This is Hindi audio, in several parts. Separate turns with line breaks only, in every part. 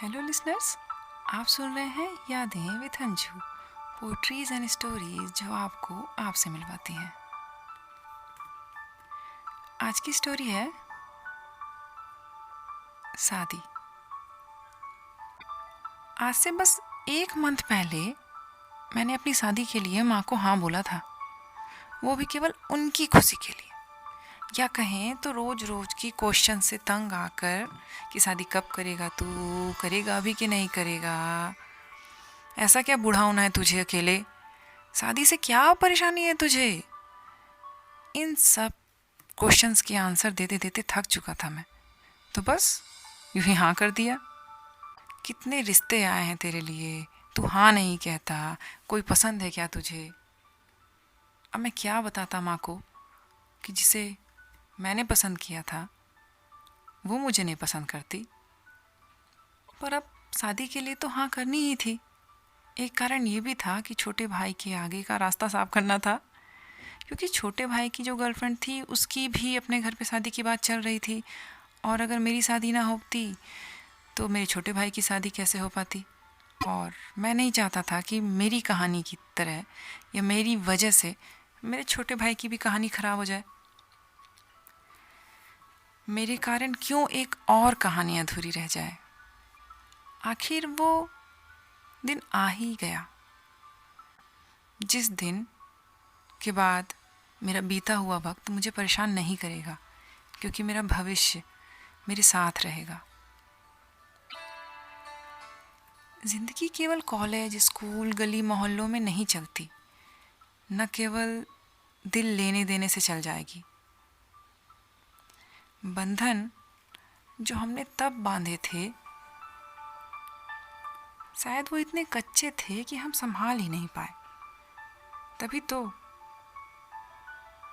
हेलो लिसनर्स, आप सुन रहे हैं यादें with Anju, potteries and stories जो आपको आपसे मिलवाती हैं। आज की स्टोरी है शादी। आज से बस 1 मंथ पहले मैंने अपनी शादी के लिए माँ को हाँ बोला था, वो भी केवल उनकी खुशी के लिए, या कहें तो रोज रोज की क्वेश्चन से तंग आकर कि शादी कब करेगा, तू करेगा अभी कि नहीं करेगा, ऐसा क्या बूढ़ा होना है तुझे अकेले, शादी से क्या परेशानी है तुझे। इन सब क्वेश्चंस के आंसर देते देते थक चुका था मैं, तो बस यूं ही हाँ कर दिया। कितने रिश्ते आए हैं तेरे लिए, तू हाँ नहीं कहता, कोई पसंद है क्या तुझे। अब मैं क्या बताता माँ को कि जिसे मैंने पसंद किया था वो मुझे नहीं पसंद करती। पर अब शादी के लिए तो हाँ करनी ही थी। एक कारण ये भी था कि छोटे भाई के आगे का रास्ता साफ करना था, क्योंकि छोटे भाई की जो गर्लफ्रेंड थी उसकी भी अपने घर पे शादी की बात चल रही थी, और अगर मेरी शादी ना होती तो मेरे छोटे भाई की शादी कैसे हो पाती। और मैं नहीं चाहता था कि मेरी कहानी की तरह या मेरी वजह से मेरे छोटे भाई की भी कहानी ख़राब हो जाए। मेरे कारण क्यों एक और कहानी अधूरी रह जाए। आखिर वो दिन आ ही गया जिस दिन के बाद मेरा बीता हुआ वक्त मुझे परेशान नहीं करेगा, क्योंकि मेरा भविष्य मेरे साथ रहेगा। ज़िंदगी केवल कॉलेज, स्कूल, गली मोहल्लों में नहीं चलती, न केवल दिल लेने देने से चल जाएगी। बंधन जो हमने तब बांधे थे शायद वो इतने कच्चे थे कि हम संभाल ही नहीं पाए। तभी तो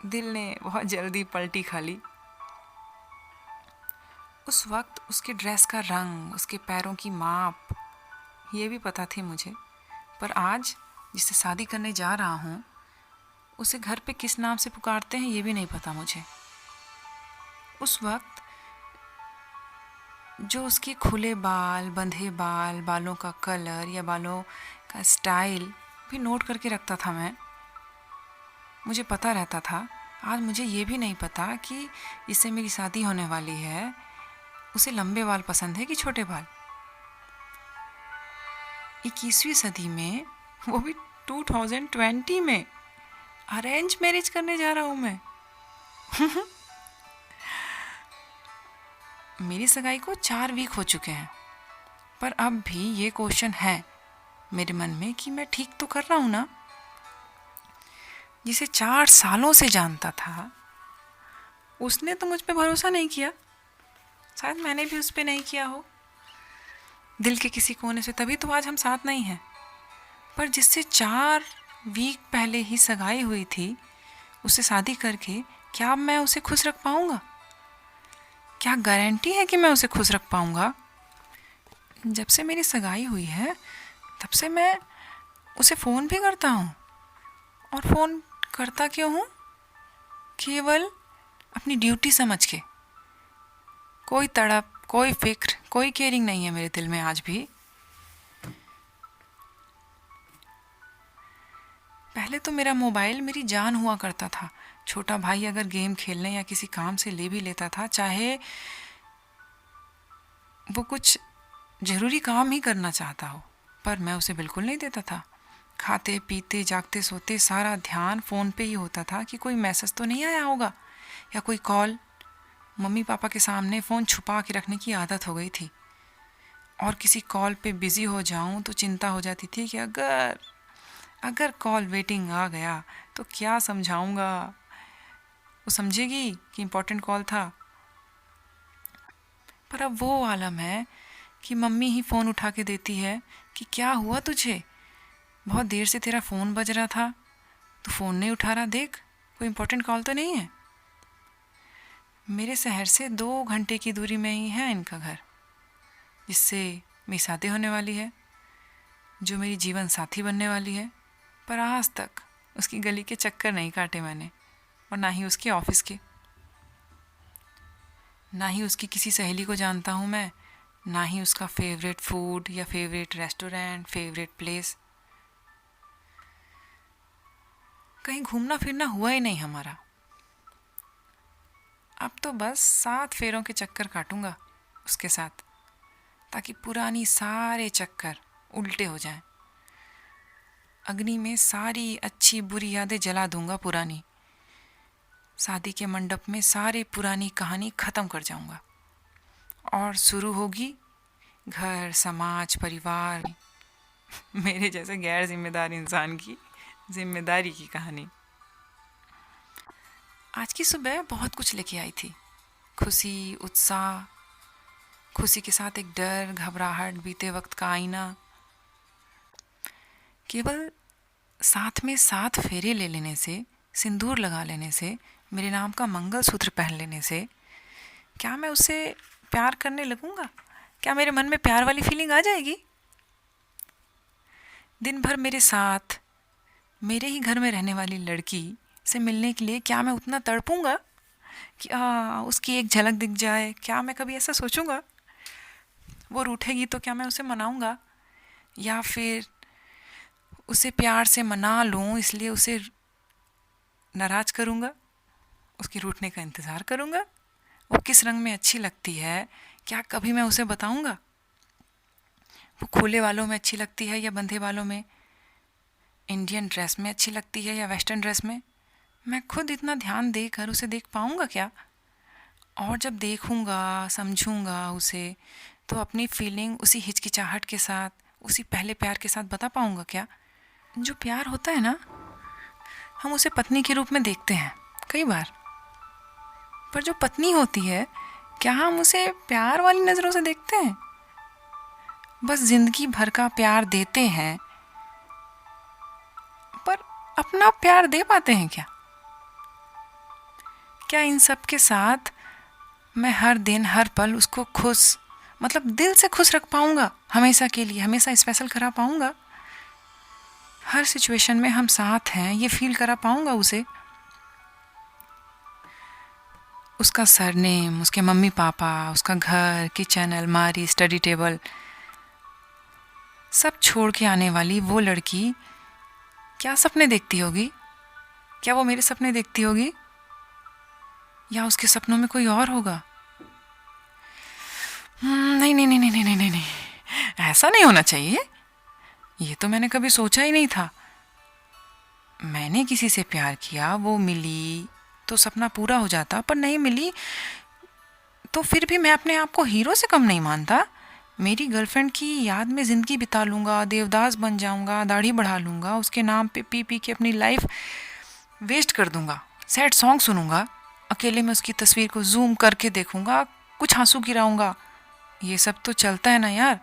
दिल ने बहुत जल्दी पलटी खा ली। उस वक्त उसके ड्रेस का रंग, उसके पैरों की माप ये भी पता थी मुझे, पर आज जिससे शादी करने जा रहा हूँ उसे घर पे किस नाम से पुकारते हैं ये भी नहीं पता मुझे। उस वक्त जो उसके खुले बाल, बंधे बाल, बालों का कलर या बालों का स्टाइल भी नोट करके रखता था मैं, मुझे पता रहता था। आज मुझे ये भी नहीं पता कि जिससे मेरी शादी होने वाली है उसे लंबे बाल पसंद है कि छोटे बाल। 21वीं सदी में, वो भी 2020 में, अरेंज मैरिज करने जा रहा हूँ मैं। मेरी सगाई को 4 वीक हो चुके हैं, पर अब भी ये क्वेश्चन है मेरे मन में कि मैं ठीक तो कर रहा हूँ ना। जिसे 4 सालों से जानता था उसने तो मुझ पे भरोसा नहीं किया, शायद मैंने भी उस पे नहीं किया हो दिल के किसी कोने से, तभी तो आज हम साथ नहीं हैं। पर जिससे 4 वीक पहले ही सगाई हुई थी उससे शादी करके क्या अब मैं उसे खुश रख पाऊंगा? क्या गारंटी है कि मैं उसे खुश रख पाऊंगा? जब से मेरी सगाई हुई है तब से मैं उसे फ़ोन भी करता हूँ, और फ़ोन करता क्यों हूँ? केवल अपनी ड्यूटी समझ के। कोई तड़प, कोई फिक्र, कोई केयरिंग नहीं है मेरे दिल में आज भी। पहले तो मेरा मोबाइल मेरी जान हुआ करता था। छोटा भाई अगर गेम खेलने या किसी काम से ले भी लेता था, चाहे वो कुछ ज़रूरी काम ही करना चाहता हो, पर मैं उसे बिल्कुल नहीं देता था। खाते पीते जागते सोते सारा ध्यान फ़ोन पे ही होता था कि कोई मैसेज तो नहीं आया होगा या कोई कॉल। मम्मी पापा के सामने फ़ोन छुपा के रखने की आदत हो गई थी, और किसी कॉल पे बिज़ी हो जाऊं तो चिंता हो जाती थी कि अगर कॉल वेटिंग आ गया तो क्या समझाऊंगा, वो समझेगी कि इम्पोर्टेंट कॉल था। पर अब वो आलम है कि मम्मी ही फ़ोन उठा के देती है कि क्या हुआ तुझे, बहुत देर से तेरा फ़ोन बज रहा था, तू फ़ोन नहीं उठा रहा, देख कोई इम्पोर्टेंट कॉल तो नहीं है। मेरे शहर से 2 घंटे की दूरी में ही है इनका घर, जिससे मेरी शादी होने वाली है, जो मेरी जीवन साथी बनने वाली है। पर आज तक उसकी गली के चक्कर नहीं काटे मैंने, और ना ही उसके ऑफिस के, ना ही उसकी किसी सहेली को जानता हूँ मैं, ना ही उसका फेवरेट फूड या फेवरेट रेस्टोरेंट, फेवरेट प्लेस। कहीं घूमना फिरना हुआ ही नहीं हमारा। अब तो बस 7 फेरों के चक्कर काटूंगा उसके साथ, ताकि पुरानी सारे चक्कर उल्टे हो जाएं। अग्नि में सारी अच्छी बुरी यादें जला दूंगा पुरानी। शादी के मंडप में सारी पुरानी कहानी ख़त्म कर जाऊंगा और शुरू होगी घर, समाज, परिवार, मेरे जैसे गैर जिम्मेदार इंसान की जिम्मेदारी की कहानी। आज की सुबह बहुत कुछ लेके आई थी। खुशी, उत्साह, खुशी के साथ एक डर, घबराहट, बीते वक्त का आईना। केवल साथ में 7 फेरे ले लेने से, सिंदूर लगा लेने से, मेरे नाम का मंगलसूत्र पहन लेने से क्या मैं उससे प्यार करने लगूंगा? क्या मेरे मन में प्यार वाली फीलिंग आ जाएगी? दिन भर मेरे साथ मेरे ही घर में रहने वाली लड़की से मिलने के लिए क्या मैं उतना तड़पूंगा कि उसकी एक झलक दिख जाए? क्या मैं कभी ऐसा सोचूंगा? वो रूठेगी तो क्या मैं उसे मनाऊंगा, या फिर उसे प्यार से मना लूं इसलिए उसे नाराज करूंगा, उसके रूठने का इंतज़ार करूंगा? वो किस रंग में अच्छी लगती है क्या कभी मैं उसे बताऊंगा? वो खुले वालों में अच्छी लगती है या बंधे वालों में? इंडियन ड्रेस में अच्छी लगती है या वेस्टर्न ड्रेस में? मैं खुद इतना ध्यान देकर उसे देख पाऊंगा क्या? और जब देखूंगा, समझूंगा उसे, तो अपनी फीलिंग उसी हिचकिचाहट के साथ, उसी पहले प्यार के साथ बता पाऊंगा क्या? जो प्यार होता है ना, हम उसे पत्नी के रूप में देखते हैं कई बार, पर जो पत्नी होती है, क्या हम उसे प्यार वाली नज़रों से देखते हैं? बस जिंदगी भर का प्यार देते हैं, पर अपना प्यार दे पाते हैं क्या? क्या इन सब के साथ मैं हर दिन, हर पल उसको खुश, मतलब दिल से खुश रख पाऊंगा? हमेशा के लिए, हमेशा स्पेशल करा पाऊंगा? हर सिचुएशन में हम साथ हैं ये फील करा पाऊंगा उसे? उसका सरनेम, उसके मम्मी पापा, उसका घर, किचन, अलमारी, स्टडी टेबल, सब छोड़ के आने वाली वो लड़की क्या सपने देखती होगी? क्या वो मेरे सपने देखती होगी, या उसके सपनों में कोई और होगा? नहीं नहीं नहीं नहीं नहीं नहीं नहीं, ऐसा नहीं होना चाहिए। ये तो मैंने कभी सोचा ही नहीं था। मैंने किसी से प्यार किया, वो मिली तो सपना पूरा हो जाता, पर नहीं मिली तो फिर भी मैं अपने आप को हीरो से कम नहीं मानता। मेरी गर्लफ्रेंड की याद में ज़िंदगी बिता लूँगा, देवदास बन जाऊँगा, दाढ़ी बढ़ा लूँगा, उसके नाम पे पी पी के अपनी लाइफ वेस्ट कर दूँगा, सैड सॉन्ग सुनूँगा, अकेले में उसकी तस्वीर को जूम करके देखूँगा, कुछ आंसू गिराऊँगा। ये सब तो चलता है ना यार।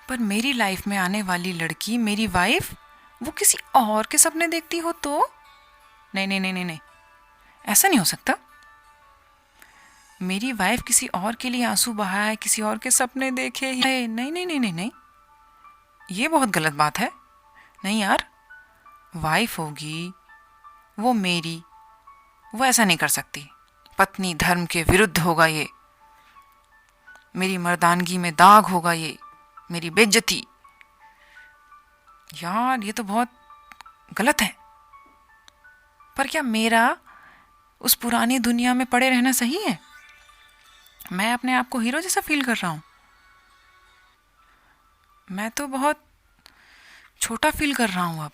पर मेरी लाइफ में आने वाली लड़की, मेरी वाइफ, वो किसी और के सपने देखती हो तो? नहीं नहीं नहीं नहीं नहीं, ऐसा नहीं हो सकता। मेरी वाइफ किसी और के लिए आंसू बहाए, किसी और के सपने देखे, नहीं नहीं नहीं नहीं नहीं नहीं, ये बहुत गलत बात है। नहीं यार, वाइफ होगी वो मेरी, वो ऐसा नहीं कर सकती। पत्नी धर्म के विरुद्ध होगा ये, मेरी मर्दानगी में दाग होगा ये, मेरी बेइज्जती। यार ये तो बहुत गलत है। पर क्या मेरा उस पुरानी दुनिया में पड़े रहना सही है? मैं अपने आप को हीरो जैसा फील कर रहा हूँ। मैं तो बहुत छोटा फील कर रहा हूँ अब,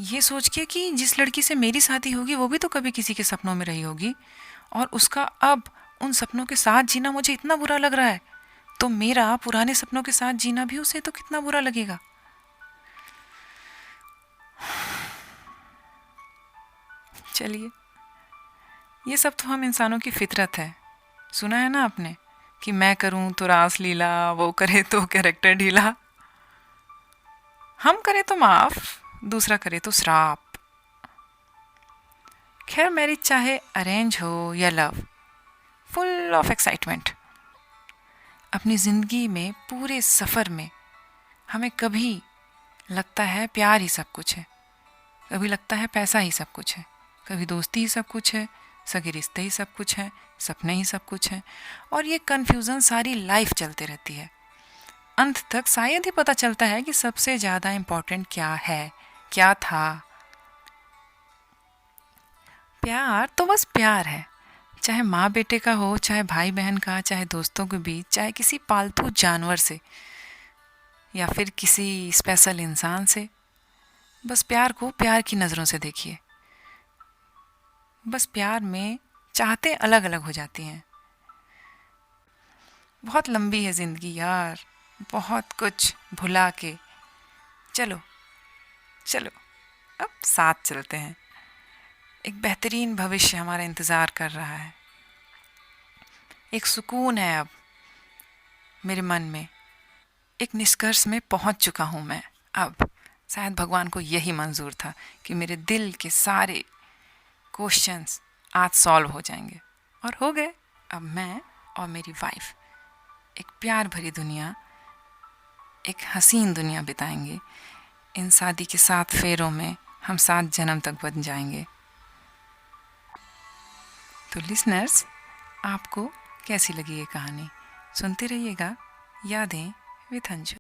ये सोच के कि जिस लड़की से मेरी शादी होगी वो भी तो कभी किसी के सपनों में रही होगी, और उसका अब उन सपनों के साथ जीना मुझे इतना बुरा लग रहा है, तो मेरा पुराने सपनों के साथ जीना भी उसे तो कितना बुरा लगेगा। चलिए, ये सब तो हम इंसानों की फितरत है। सुना है ना आपने कि मैं करूं तो रास लीला, वो करे तो कैरेक्टर ढीला। हम करे तो माफ, दूसरा करे तो श्राप। खैर, मैरिज चाहे अरेंज हो या लव, फुल ऑफ एक्साइटमेंट। अपनी ज़िंदगी में पूरे सफ़र में हमें कभी लगता है प्यार ही सब कुछ है, कभी लगता है पैसा ही सब कुछ है, कभी दोस्ती ही सब कुछ है, सगे रिश्ते ही सब कुछ हैं, सपने ही सब कुछ हैं, और ये कन्फ्यूज़न सारी लाइफ चलती रहती है। अंत तक शायद ही पता चलता है कि सबसे ज़्यादा इम्पोर्टेंट क्या है, क्या था। प्यार तो बस प्यार है, चाहे माँ बेटे का हो, चाहे भाई बहन का, चाहे दोस्तों के बीच, चाहे किसी पालतू जानवर से या फिर किसी स्पेशल इंसान से। बस प्यार को प्यार की नज़रों से देखिए। बस प्यार में चाहते अलग अलग हो जाती हैं। बहुत लंबी है ज़िंदगी यार, बहुत कुछ भुला के चलो चलो अब साथ चलते हैं। एक बेहतरीन भविष्य हमारा इंतज़ार कर रहा है। एक सुकून है अब मेरे मन में। एक निष्कर्ष में पहुंच चुका हूं मैं अब। शायद भगवान को यही मंजूर था कि मेरे दिल के सारे क्वेश्चंस आज सॉल्व हो जाएंगे, और हो गए। अब मैं और मेरी वाइफ एक प्यार भरी दुनिया, एक हसीन दुनिया बिताएंगे। इन शादी के 7 फेरों में हम 7 जन्म तक बन जाएंगे। तो लिसनर्स, आपको कैसी लगी ये कहानी? सुनते रहिएगा यादें विथ अंजू।